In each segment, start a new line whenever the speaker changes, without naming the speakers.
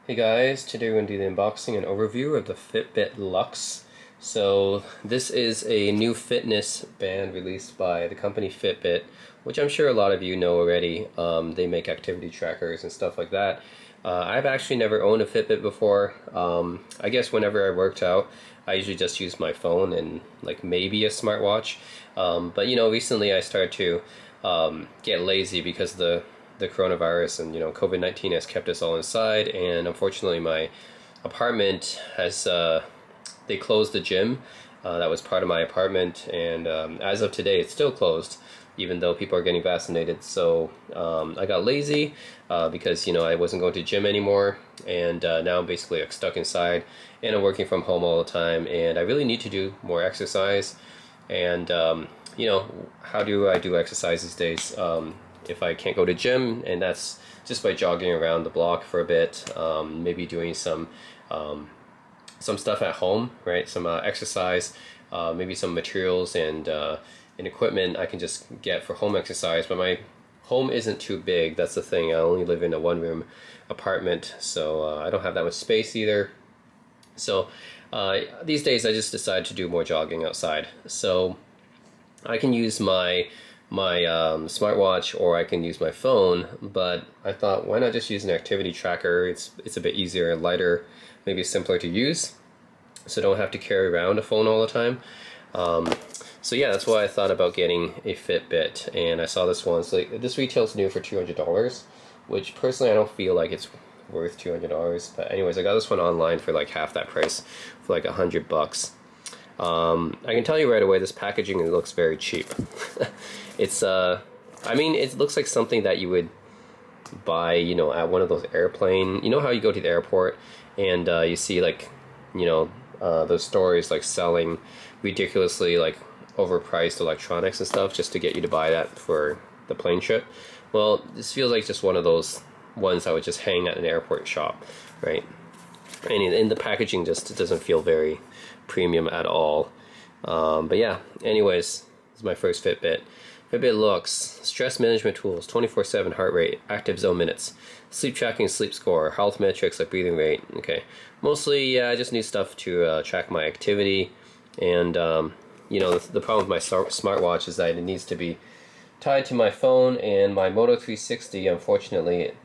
Hey guys, today we're going to do the unboxing and overview of the FitBit Luxe. So this is a new fitness band released by the company FitBit, which I'm sure a lot of you know already. They make activity trackers and stuff like that. I've actually never owned a Fitbit before. I guess whenever I worked out, I usually just use my phone and like maybe a smartwatch. But recently I started to get lazy because of the coronavirus and COVID-19 has kept us all inside, and unfortunately my apartment has they closed the gym that was part of my apartment, and as of today it's still closed even though people are getting vaccinated. So I got lazy because I wasn't going to gym anymore, and now I'm basically like stuck inside and I'm working from home all the time, and I really need to do more exercise. And how do I do exercise these days? If I can't go to gym, and that's just by jogging around the block for a bit, maybe doing some stuff at home, right? Some exercise, maybe some materials and equipment I can just get for home exercise. But my home isn't too big. That's the thing. I only live in a one-room apartment, so I don't have that much space either. So these days I just decided to do more jogging outside. So I can use my smartwatch, or I can use my phone, but I thought, why not just use an activity tracker? It's a bit easier and lighter, maybe simpler to use, so I don't have to carry around a phone all the time. So yeah, that's why I thought about getting a Fitbit, and I saw this one. So this retails new for $200, which personally I don't feel like it's worth $200. But anyways, I got this one online for like half that price, for like $100. I can tell you right away, this packaging looks very cheap. It's I mean, it looks like something that you would buy at one of those airplane, how you go to the airport and you see like those stores like selling ridiculously like overpriced electronics and stuff just to get you to buy that for the plane trip. Well, this feels like just one of those ones that would just hang at an airport shop, right? And the packaging just doesn't feel very premium at all. But yeah, anyways, this is my first Fitbit. FitBit Luxe, stress management tools, 24/7 heart rate, active zone minutes, sleep tracking, sleep score, health metrics like breathing rate. Okay, mostly I just need stuff to track my activity. And the problem with my smartwatch is that it needs to be tied to my phone, and my Moto 360, unfortunately, it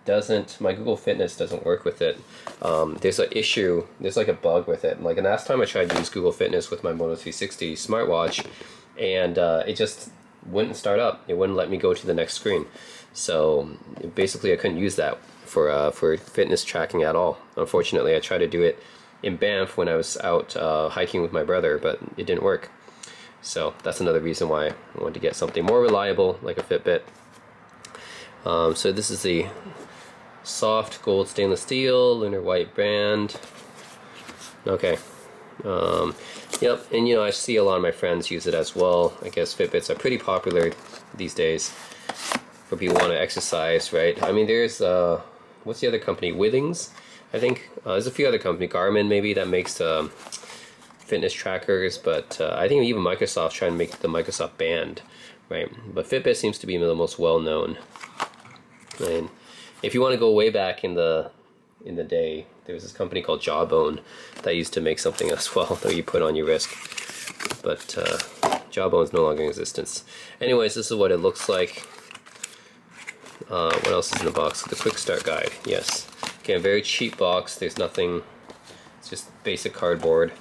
doesn't. My Google Fitness doesn't work with it. There's an issue. There's like a bug with it. Like, the last time I tried to use Google Fitness with my Moto 360 smartwatch, and it just wouldn't start up. It wouldn't let me go to the next screen. So basically, I couldn't use that for fitness tracking at all. Unfortunately, I tried to do it in Banff when I was out hiking with my brother, but it didn't work. So that's another reason why I wanted to get something more reliable, like a Fitbit. So this is the soft gold stainless steel lunar white band. Okay. Yep, and I see a lot of my friends use it as well. I guess Fitbits are pretty popular these days for people who want to exercise, right? I mean, there's what's the other company? Withings, I think. There's a few other companies, Garmin maybe, that makes fitness trackers, but I think even Microsoft's trying to make the Microsoft Band, right? But Fitbit seems to be the most well-known. And if you want to go way back in the day, there was this company called Jawbone that used to make something as well that you put on your wrist, but Jawbone's no longer in existence. Anyways, this is what it looks like. What else is in the box? The quick start guide. Yes. Okay, a very cheap box. There's nothing. It's just basic cardboard.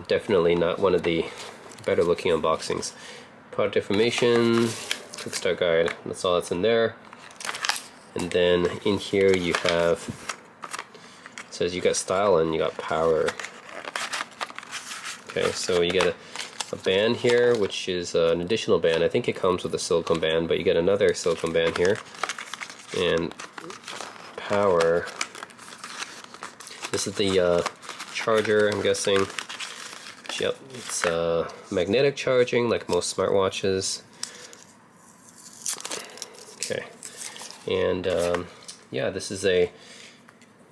Definitely not one of the better looking unboxings. Product information, quick start guide. That's all that's in there. And then in here you have, it says you got style and you got power. Okay, so you get a band here, which is an additional band. I think it comes with a silicone band, but you get another silicone band here. And power. This is the charger, I'm guessing. Yep, it's magnetic charging like most smartwatches. Okay. And yeah, this is a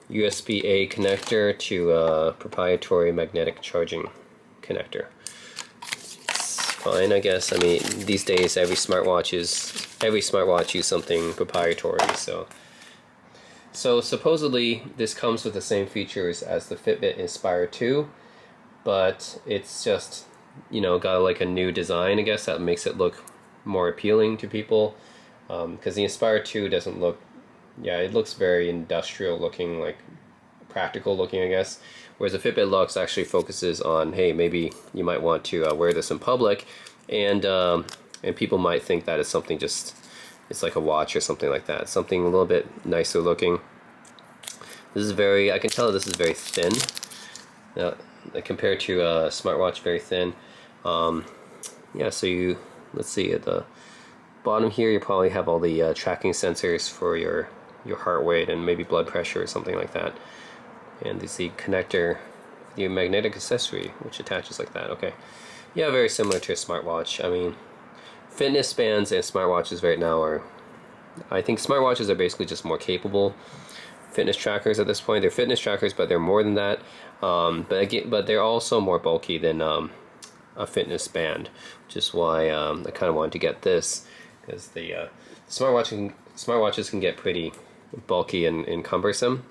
USB-A connector to a proprietary magnetic charging connector. It's fine, I guess. I mean, these days every smartwatch uses something proprietary, so So supposedly this comes with the same features as the Fitbit Inspire 2, but it's just, you know, got like a new design, I guess, that makes it look more appealing to people. Because the Inspire 2 doesn't look, yeah, it looks very industrial looking, like practical looking, I guess. Whereas the Fitbit Luxe actually focuses on, hey, maybe you might want to wear this in public, and people might think that it's something just, it's like a watch or something like that, something a little bit nicer looking. This is very, I can tell this is very thin. Now, compared to a smartwatch, very thin. Yeah, so you, let's see, at the bottom here you probably have all the tracking sensors for your heart rate and maybe blood pressure or something like that. And there's the connector, the magnetic accessory, which attaches like that. Okay, yeah, very similar to a smartwatch. I mean, fitness bands and smartwatches right now are, I think smartwatches are basically just more capable fitness trackers at this point. They're fitness trackers, but they're more than that. But they're also more bulky than a fitness band, which is why I kind of wanted to get this, because the smartwatches can get pretty bulky and cumbersome.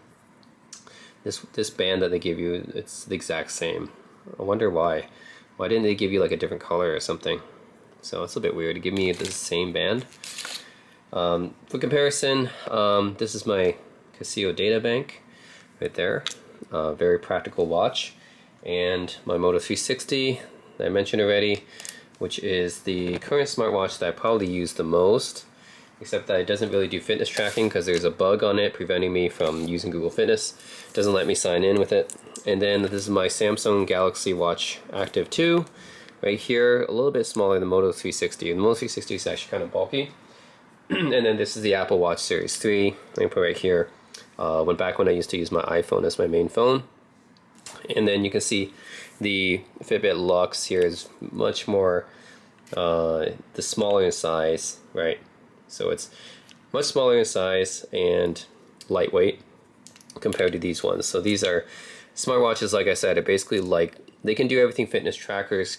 This band that they give you, it's the exact same. I wonder why. Why didn't they give you like a different color or something? So it's a bit weird to give me the same band. For comparison, this is my Casio data bank right there. Very practical watch. And my Moto 360 that I mentioned already, which is the current smartwatch that I probably use the most, except that it doesn't really do fitness tracking because there's a bug on it preventing me from using Google Fitness. It doesn't let me sign in with it. And then this is my Samsung Galaxy Watch Active 2 right here, a little bit smaller than the Moto 360. The Moto 360 is actually kind of bulky. And then this is the Apple Watch Series 3. Let me put right here. Back when I used to use my iPhone as my main phone. And then you can see the Fitbit Luxe here is much more the smaller in size, right? So it's much smaller in size and lightweight compared to these ones. So these are smartwatches, like I said, are basically like, they can do everything fitness trackers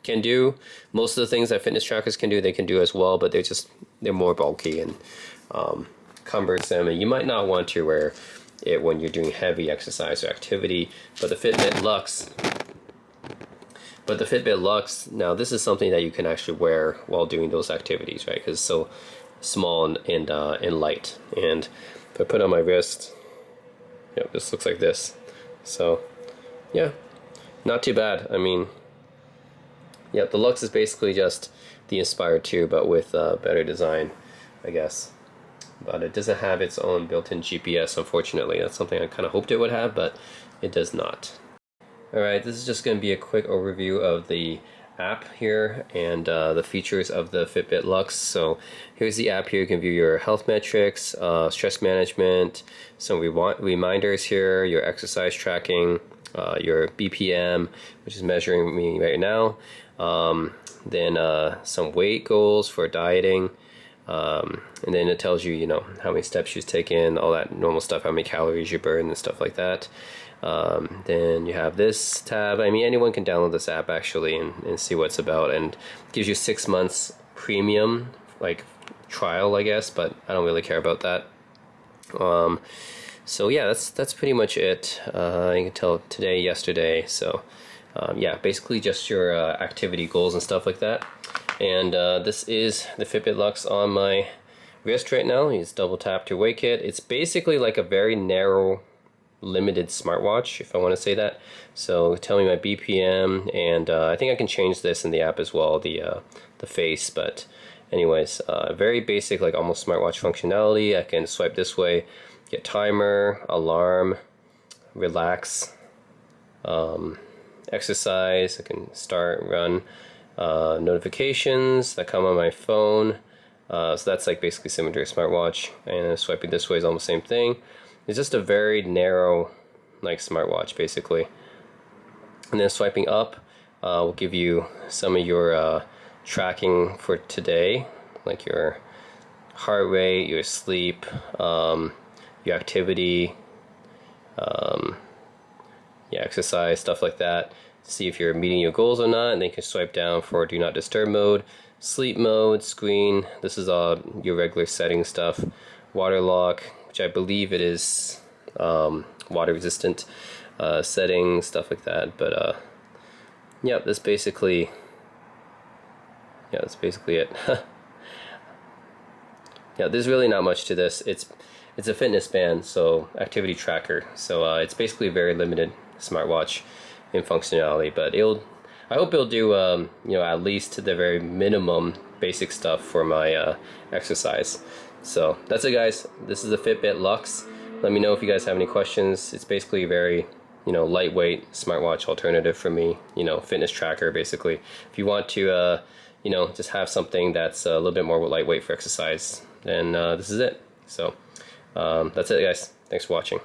can do. Most of the things that fitness trackers can do, they can do as well, but they're more bulky and cumbersome, and you might not want to wear it when you're doing heavy exercise or activity. But the Fitbit Luxe, now this is something that you can actually wear while doing those activities, right? Because it's so small and light. And if I put it on my wrist, yep, this looks like this. So yeah, not too bad. I mean, yeah, the Luxe is basically just the Inspire 2, but with better design, I guess. But it doesn't have its own built-in GPS, unfortunately. That's something I kind of hoped it would have, but it does not. Alright, this is just going to be a quick overview of the app here and the features of the Fitbit Luxe. So here's the app here. You can view your health metrics, stress management, some reminders here, your exercise tracking, your BPM, which is measuring me right now, then some weight goals for dieting, and then it tells you, you know, how many steps you've taken, all that normal stuff, how many calories you burn and stuff like that. Then you have this tab. I mean, anyone can download this app actually and see what it's about, and it gives you 6 months premium, like trial, I guess, but I don't really care about that. So yeah, that's pretty much it. You can tell today, yesterday. So yeah, basically just your activity goals and stuff like that. And this is the Fitbit Luxe on my wrist right now. You just double tap to wake it. It's basically like a very narrow, limited smartwatch, if I want to say that. So tell me my BPM, and I think I can change this in the app as well, the face. But anyways, very basic, like almost smartwatch functionality. I can swipe this way, get timer, alarm, relax, exercise. I can start, run, notifications that come on my phone. So that's like basically similar to a smartwatch, and swiping this way is almost the same thing. It's just a very narrow, like, smartwatch basically. And then swiping up will give you some of your tracking for today, like your heart rate, your sleep, your activity, yeah, exercise, stuff like that. See if you're meeting your goals or not, and then you can swipe down for do not disturb mode, sleep mode, screen. This is all your regular setting stuff. Water lock, which I believe it is water resistant settings, stuff like that. But yeah, that's basically it. Yeah, there's really not much to this. It's a fitness band, so activity tracker. So it's basically very limited smartwatch in functionality, but I hope it'll do at least the very minimum basic stuff for my exercise. So that's it, guys. This is the FitBit Luxe. Let me know if you guys have any questions. It's basically a very lightweight smartwatch alternative for me. Fitness tracker basically. If you want to just have something that's a little bit more lightweight for exercise, then this is it. So that's it, guys. Thanks for watching.